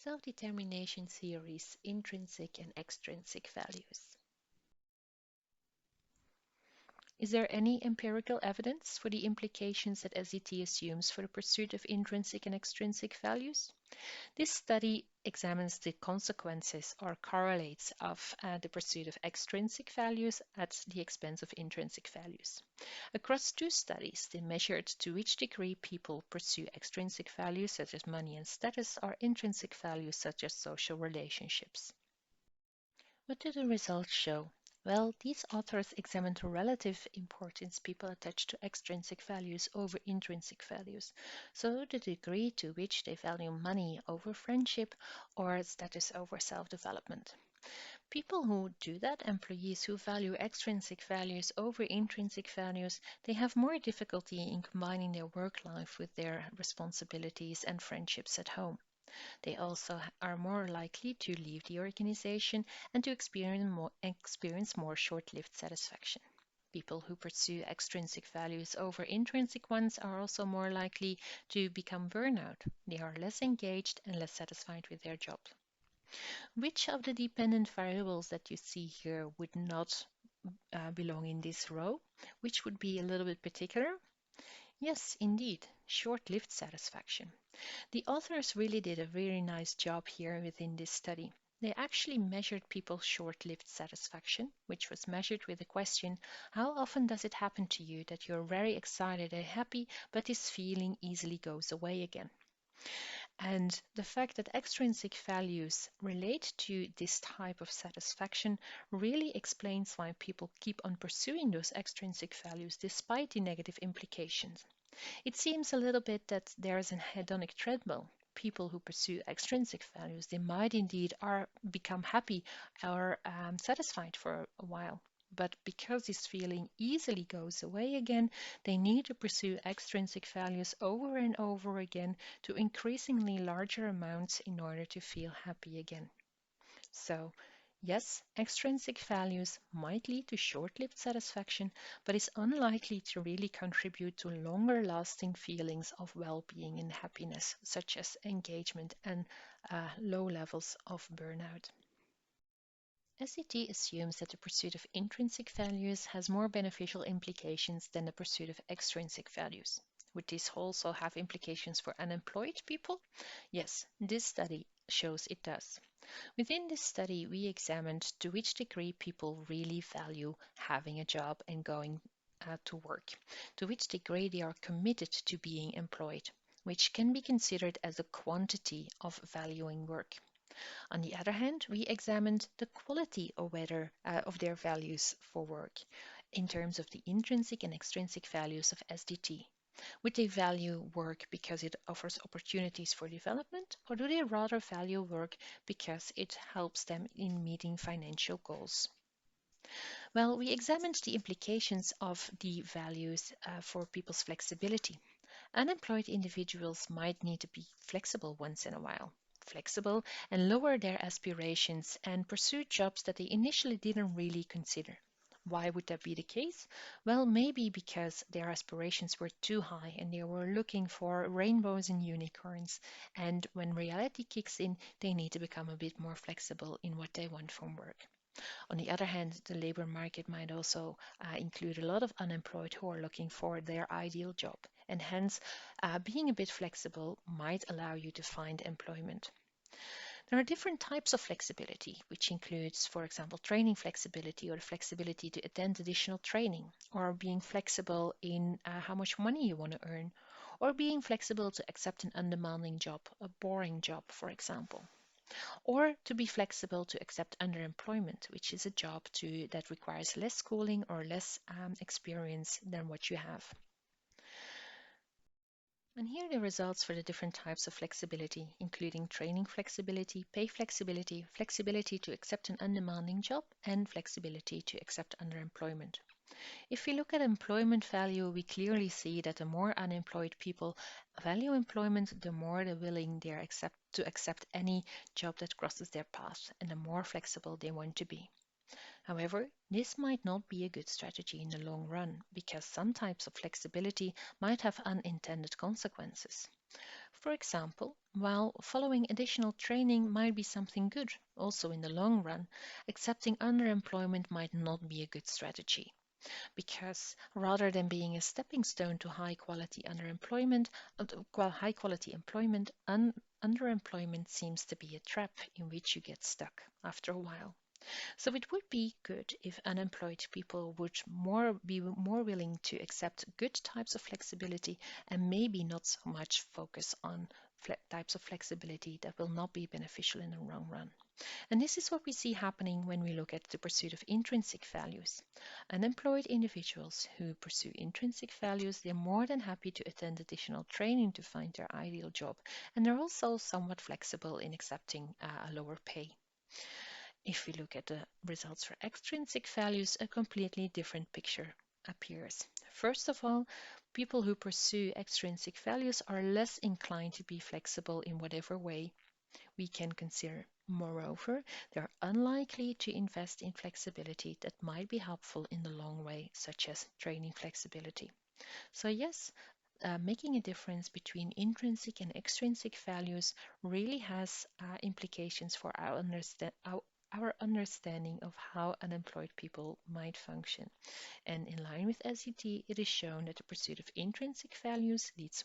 Self-determination theories, intrinsic and extrinsic values. Is there any empirical evidence for the implications that SET assumes for the pursuit of intrinsic and extrinsic values? This study examines the consequences or correlates of the pursuit of extrinsic values at the expense of intrinsic values. Across two studies, they measured to which degree people pursue extrinsic values such as money and status or intrinsic values such as social relationships. What do the results show? Well, these authors examined the relative importance people attach to extrinsic values over intrinsic values, so the degree to which they value money over friendship or status over self-development. People who do that, employees who value extrinsic values over intrinsic values, they have more difficulty in combining their work life with their responsibilities and friendships at home. They also are more likely to leave the organization and to experience more short-lived satisfaction. People who pursue extrinsic values over intrinsic ones are also more likely to become burnout. They are less engaged and less satisfied with their job. Which of the dependent variables that you see here would not belong in this row? Which would be a little bit particular? Yes, indeed, short-lived satisfaction. The authors really did a very nice job here within this study. They actually measured people's short-lived satisfaction, which was measured with the question, how often does it happen to you that you're very excited and happy, but this feeling easily goes away again? And the fact that extrinsic values relate to this type of satisfaction really explains why people keep on pursuing those extrinsic values despite the negative implications. It seems a little bit that there is a hedonic treadmill. People who pursue extrinsic values, they might indeed become happy or satisfied for a while. But because this feeling easily goes away again, they need to pursue extrinsic values over and over again to increasingly larger amounts in order to feel happy again. So, yes, extrinsic values might lead to short-lived satisfaction, but is unlikely to really contribute to longer-lasting feelings of well-being and happiness, such as engagement and low levels of burnout. SET assumes that the pursuit of intrinsic values has more beneficial implications than the pursuit of extrinsic values. Would this also have implications for unemployed people? Yes, this study shows it does. Within this study, we examined to which degree people really value having a job and going to work, to which degree they are committed to being employed, which can be considered as a quantity of valuing work. On the other hand, we examined the quality of their values for work in terms of the intrinsic and extrinsic values of SDT. Would they value work because it offers opportunities for development, or do they rather value work because it helps them in meeting financial goals? Well, we examined the implications of the values for people's flexibility. Unemployed individuals might need to be flexible once in a while, flexible and lower their aspirations and pursue jobs that they initially didn't really consider. Why would that be the case? Well, maybe because their aspirations were too high and they were looking for rainbows and unicorns. And when reality kicks in, they need to become a bit more flexible in what they want from work. On the other hand, the labor market might also include a lot of unemployed who are looking for their ideal job, and hence being a bit flexible might allow you to find employment. There are different types of flexibility, which includes, for example, training flexibility or the flexibility to attend additional training, or being flexible in how much money you want to earn, or being flexible to accept an undemanding job, a boring job, for example, or to be flexible to accept underemployment, which is a job that requires less schooling or less experience than what you have. And here are the results for the different types of flexibility, including training flexibility, pay flexibility, flexibility to accept an undemanding job, and flexibility to accept underemployment. If we look at employment value, we clearly see that the more unemployed people value employment, the more willing they are to accept any job that crosses their path, and the more flexible they want to be. However, this might not be a good strategy in the long run because some types of flexibility might have unintended consequences. For example, while following additional training might be something good, also in the long run, accepting underemployment might not be a good strategy. Because rather than being a stepping stone to high quality underemployment, high quality employment, underemployment seems to be a trap in which you get stuck after a while. So it would be good if unemployed people would be more willing to accept good types of flexibility and maybe not so much focus on types of flexibility that will not be beneficial in the long run. And this is what we see happening when we look at the pursuit of intrinsic values. Unemployed individuals who pursue intrinsic values, they're more than happy to attend additional training to find their ideal job, and they're also somewhat flexible in accepting a lower pay. If we look at the results for extrinsic values, a completely different picture appears. First of all, people who pursue extrinsic values are less inclined to be flexible in whatever way we can consider. Moreover, they are unlikely to invest in flexibility that might be helpful in the long way, such as training flexibility. So yes, making a difference between intrinsic and extrinsic values really has implications for our understanding of how unemployed people might function. And in line with SET, it is shown that the pursuit of intrinsic values leads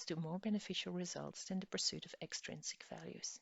to more beneficial results than the pursuit of extrinsic values.